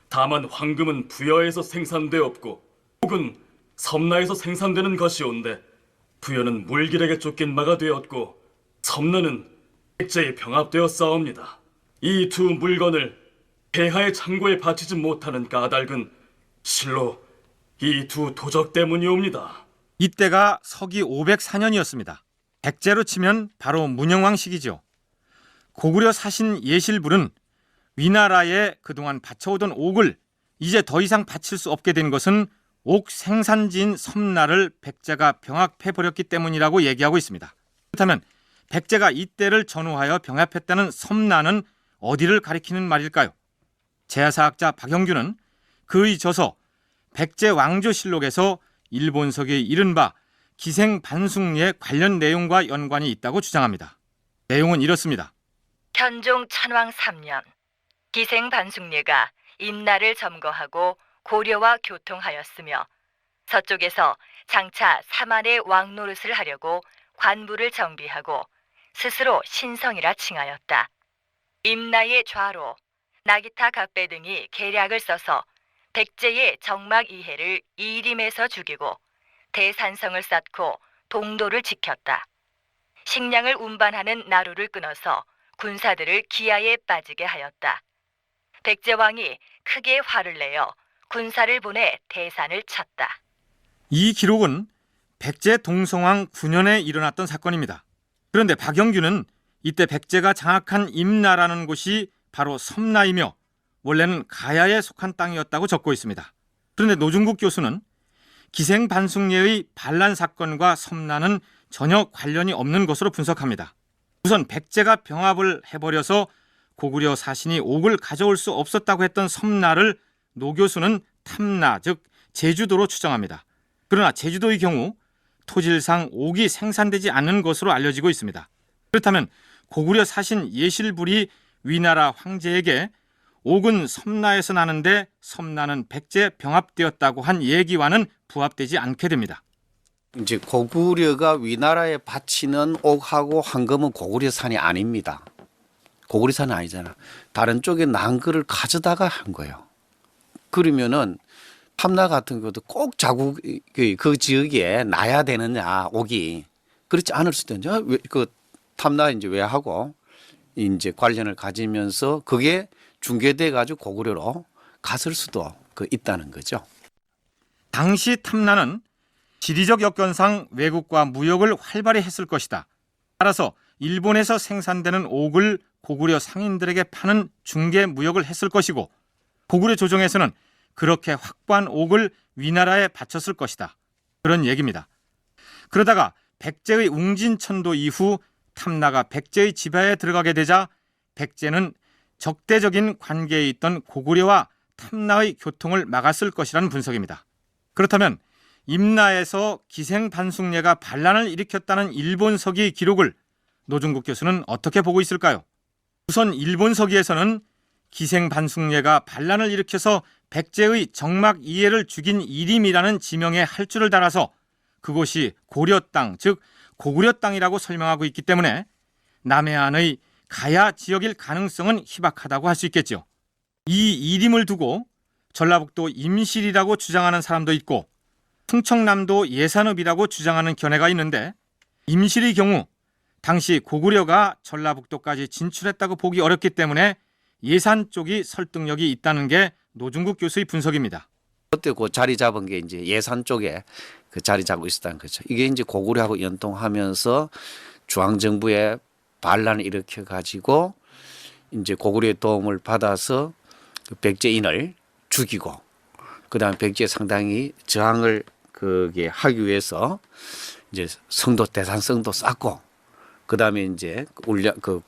다만 황금은 부여에서 생산되었고 혹은 섬나에서 생산되는 것이온데, 부여는 물길에게 쫓긴 마가 되었고 섬나는 백제에 병합되었사옵니다. 이 두 물건을 폐하의 창고에 바치지 못하는 까닭은 실로 이 두 도적 때문이옵니다. 이때가 서기 504년이었습니다. 백제로 치면 바로 문영왕 시기죠. 고구려 사신 예실불은 위나라에 그동안 바쳐오던 옥을 이제 더 이상 바칠 수 없게 된 것은 옥 생산지인 섬나를 백제가 병합해버렸기 때문이라고 얘기하고 있습니다. 그렇다면 백제가 이때를 전후하여 병합했다는 섬나는 어디를 가리키는 말일까요? 제야사학자 박영규는 그의 저서 백제왕조실록에서 일본서기의 이른바 기생반숙리의 관련 내용과 연관이 있다고 주장합니다. 내용은 이렇습니다. 현종 천왕 3년 기생반숙리가 임나를 점거하고 고려와 교통하였으며 서쪽에서 장차 사만의 왕노릇을 하려고 관부를 정비하고 스스로 신성이라 칭하였다. 임나의 좌로 나기타 갑배 등이 계략을 써서 백제의 정막 이해를 이림에서 죽이고 대산성을 쌓고 동도를 지켰다. 식량을 운반하는 나루를 끊어서 군사들을 기아에 빠지게 하였다. 백제왕이 크게 화를 내어 군사를 보내 대산을 쳤다. 이 기록은 백제 동성왕 9년에 일어났던 사건입니다. 그런데 박영규는 이때 백제가 장악한 임나라는 곳이 바로 섬나이며 원래는 가야에 속한 땅이었다고 적고 있습니다. 그런데 노중국 교수는 기생반숙례의 반란 사건과 섬나는 전혀 관련이 없는 것으로 분석합니다. 우선 백제가 병합을 해버려서 고구려 사신이 옥을 가져올 수 없었다고 했던 섬나를 노 교수는 탐나, 즉 제주도로 추정합니다. 그러나 제주도의 경우 토질상 옥이 생산되지 않는 것으로 알려지고 있습니다. 그렇다면 고구려 사신 예실불이 위나라 황제에게 옥은 섬나에서 나는데 섬나는 백제 병합되었다고 한 얘기와는 부합되지 않게 됩니다. 이제 고구려가 위나라에 바치는 옥하고 황금은 고구려산이 아닙니다. 고구려산은 아니잖아. 다른 쪽에 난 거를 가져다가 한 거예요. 그러면은 탐나 같은 것도 꼭 자국 그 지역에 나야 되느냐 옥이 그렇지 않을 수도 있죠. 그 탐나 이제 왜 하고 이제 관련을 가지면서 그게 중개돼 가지고 고구려로 갔을 수도 있다는 거죠. 당시 탐나는 지리적 여건상 외국과 무역을 활발히 했을 것이다. 따라서 일본에서 생산되는 옥을 고구려 상인들에게 파는 중개 무역을 했을 것이고 고구려 조정에서는 그렇게 확보한 옥을 위나라에 바쳤을 것이다. 그런 얘기입니다. 그러다가 백제의 웅진천도 이후 탐나가 백제의 지배에 들어가게 되자 백제는 적대적인 관계에 있던 고구려와 탐나의 교통을 막았을 것이라는 분석입니다. 그렇다면 임나에서 기생반숙례가 반란을 일으켰다는 일본서기 기록을 노중국 교수는 어떻게 보고 있을까요? 우선 일본서기에서는 기생반숙례가 반란을 일으켜서 백제의 정막 이해를 죽인 일임이라는 지명에 할줄을 달아서 그곳이 고려 땅, 즉 고구려 땅이라고 설명하고 있기 때문에 남해안의 가야 지역일 가능성은 희박하다고 할 수 있겠죠. 이 일임을 두고 전라북도 임실이라고 주장하는 사람도 있고 충청남도 예산읍이라고 주장하는 견해가 있는데 임실의 경우 당시 고구려가 전라북도까지 진출했다고 보기 어렵기 때문에 예산 쪽이 설득력이 있다는 게 노중국 교수의 분석입니다. 그때 그 자리 잡은 게 이제 예산 쪽에 그 자리 잡고 있었다는 거죠. 이게 이제 고구려하고 연동하면서 중앙정부에 반란을 일으켜 가지고 이제 고구려의 도움을 받아서 그 백제인을 죽이고 그다음에 백제 상당히 저항을 그게 하기 위해서 이제 성도 대산성도 쌓고 그다음에 이제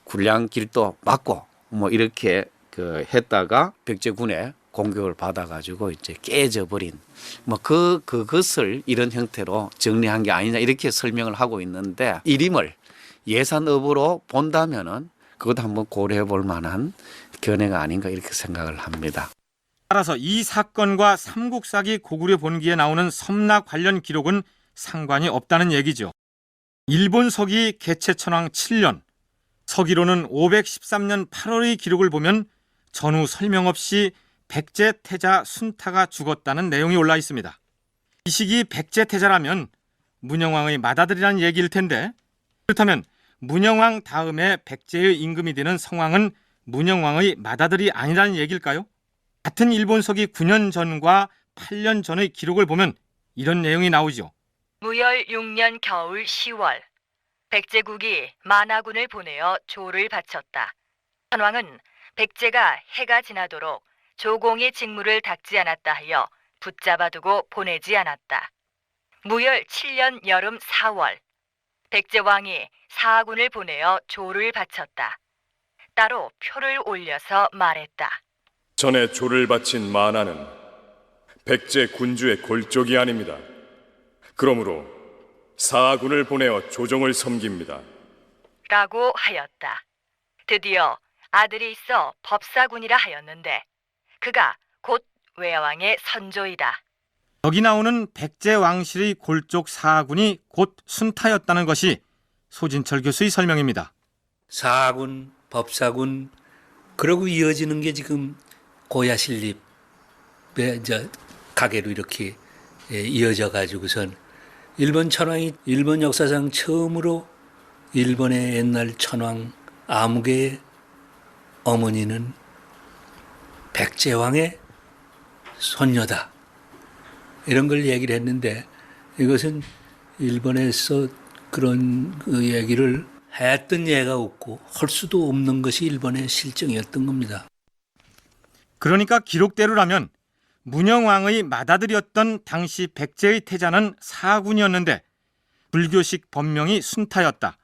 군량길도 막고 뭐 이렇게 했다가 백제군의 공격을 받아가지고 이제 깨져버린 뭐 그것을 이런 형태로 정리한 게 아니냐 이렇게 설명을 하고 있는데 일임을 예산업으로 본다면은 그것도 한번 고려해 볼 만한 견해가 아닌가 이렇게 생각을 합니다. 따라서 이 사건과 삼국사기 고구려 본기에 나오는 섬나 관련 기록은 상관이 없다는 얘기죠. 일본 서기 개체천왕 7년, 서기로는 513년 8월의 기록을 보면 전후 설명 없이 백제 태자 순타가 죽었다는 내용이 올라 있습니다. 이 시기 백제 태자라면 문영왕의 맏아들이라는 얘기일 텐데 그렇다면 문영왕 다음에 백제의 임금이 되는 성왕은 문영왕의 맏아들이 아니라는 얘기일까요? 같은 일본 서기 9년 전과 8년 전의 기록을 보면 이런 내용이 나오죠. 무열 6년 겨울 10월 백제국이 만화군을 보내어 조를 바쳤다. 천왕은 백제가 해가 지나도록 조공의 직무를 닥지 않았다 하여 붙잡아두고 보내지 않았다. 무열 7년 여름 4월 백제왕이 사하군을 보내어 조를 바쳤다. 따로 표를 올려서 말했다. 전에 조를 바친 만화는 백제 군주의 골족이 아닙니다. 그러므로 사하군을 보내어 조정을 섬깁니다. 라고 하였다. 드디어 아들이 있어 법사군이라 하였는데 그가 곧 외왕의 선조이다. 여기 나오는 백제 왕실의 골족 사하군이 곧 순타였다는 것이 소진철 교수의 설명입니다. 사하군, 법사군 그러고 이어지는 게 지금 고야실립의 이제 가계로 이렇게 이어져 가지고선 일본 천왕이 일본 역사상 처음으로 일본의 옛날 천왕 아무개의 어머니는 백제왕의 손녀다. 이런 걸 얘기를 했는데 이것은 일본에서 그런 그 얘기를 했던 예가 없고 할 수도 없는 것이 일본의 실정이었던 겁니다. 그러니까 기록대로라면 문영왕의 맏아들이었던 당시 백제의 태자는 사군이었는데 불교식 법명이 순타였다.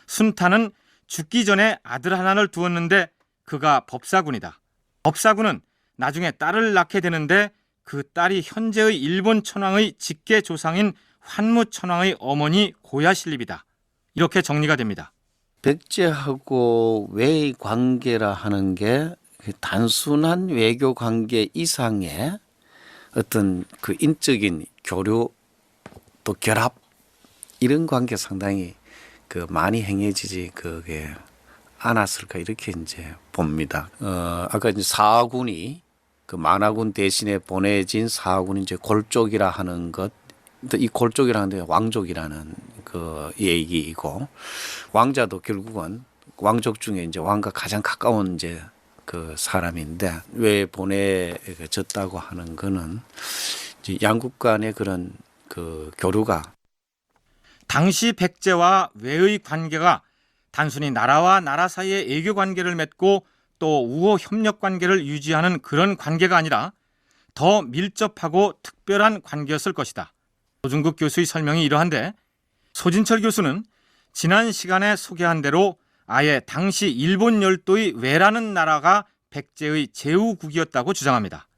순타는 죽기 전에 아들 하나를 두었는데 그가 법사군이다. 법사군은 나중에 딸을 낳게 되는데 그 딸이 현재의 일본 천황의 직계 조상인 환무 천황의 어머니 고야실립이다. 이렇게 정리가 됩니다. 백제하고 외의 관계라 하는 게 단순한 외교 관계 이상의 어떤 그 인적인 교류 또 결합 이런 관계 상당히 그 많이 행해지지 그게 않았을까 이렇게 이제 봅니다. 아까 이제 사군이 그 만화군 대신에 보내진 사군이 이제 골족이라 하는 것, 이 골족이라는 데 왕족이라는 그 얘기이고 왕자도 결국은 왕족 중에 이제 왕과 가장 가까운 이제 그 사람인데 왜 보내졌다고 하는 거는 이제 양국 간의 그런 그 교류가 당시 백제와 외의 관계가 단순히 나라와 나라 사이의 애교 관계를 맺고 또 우호 협력 관계를 유지하는 그런 관계가 아니라 더 밀접하고 특별한 관계였을 것이다. 소중국 교수의 설명이 이러한데 소진철 교수는 지난 시간에 소개한 대로 아예 당시 일본 열도의 외라는 나라가 백제의 제후국이었다고 주장합니다.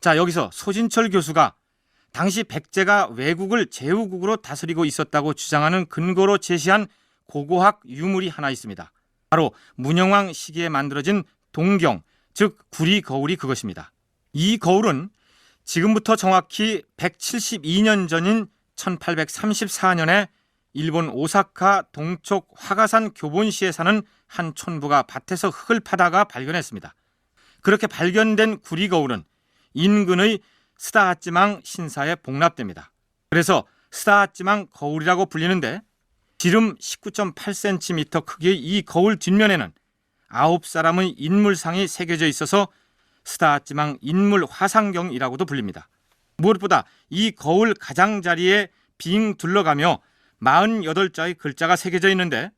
자, 여기서 소진철 교수가 당시 백제가 외국을 제후국으로 다스리고 있었다고 주장하는 근거로 제시한 고고학 유물이 하나 있습니다. 바로 문영왕 시기에 만들어진 동경, 즉 구리 거울이 그것입니다. 이 거울은 지금부터 정확히 172년 전인 1834년에 일본 오사카 동쪽 화가산 교본시에 사는 한 촌부가 밭에서 흙을 파다가 발견했습니다. 그렇게 발견된 구리 거울은 인근의 스다하찌망 신사에 복납됩니다. 그래서 스다하찌망 거울이라고 불리는데 지름 19.8cm 크기의 이 거울 뒷면에는 9사람의 인물상이 새겨져 있어서 스다하찌망 인물 화상경이라고도 불립니다. 무엇보다 이 거울 가장자리에 빙 둘러가며 48자의 글자가 새겨져 있는데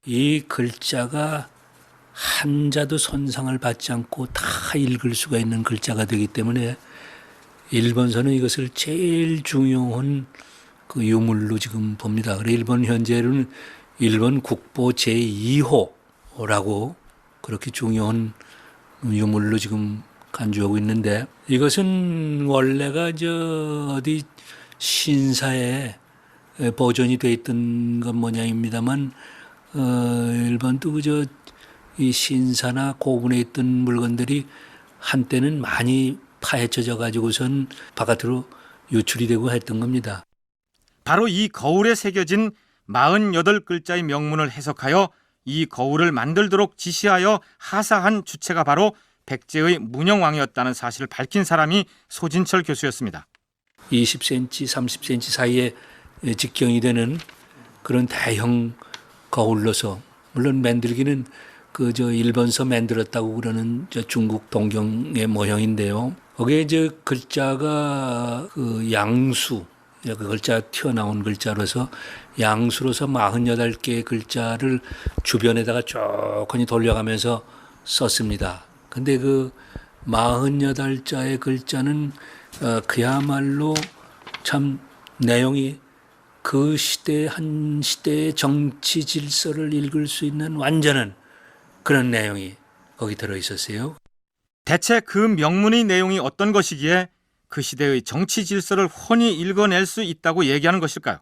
이 글자가 한자도 손상을 받지 않고 다 읽을 수가 있는 글자가 되기 때문에 일본서는 이것을 제일 중요한 그 유물로 지금 봅니다. 그래 일본 현재는 일본 국보 제2호라고 그렇게 중요한 유물로 지금 간주하고 있는데 이것은 원래가 어디 신사에 보존이 돼 있던 건 모양입니다만 일본도 이 신사나 고군에 있던 물건들이 한때는 많이 파헤쳐져 가지고선 바깥으로 유출이 되고 했던 겁니다. 바로 이 거울에 새겨진 48글자의 명문을 해석하여 이 거울을 만들도록 지시하여 하사한 주체가 바로 백제의 문영왕이었다는 사실을 밝힌 사람이 소진철 교수였습니다. 20cm, 30cm 사이에 직경이 되는 그런 대형 거울로서 물론 만들기는 일본서 만들었다고 그러는 중국 동경의 모형인데요. 거기에 글자가 양수, 그 글자 튀어나온 글자로서 양수로서 48개의 글자를 주변에다가 조건히 돌려가면서 썼습니다. 근데 그 48자의 글자는 그야말로 참 내용이 그 시대 한 시대의 정치 질서를 읽을 수 있는 완전한 그런 내용이 거기 들어 있었어요. 대체 그 명문의 내용이 어떤 것이기에 그 시대의 정치 질서를 훤히 읽어낼 수 있다고 얘기하는 것일까요?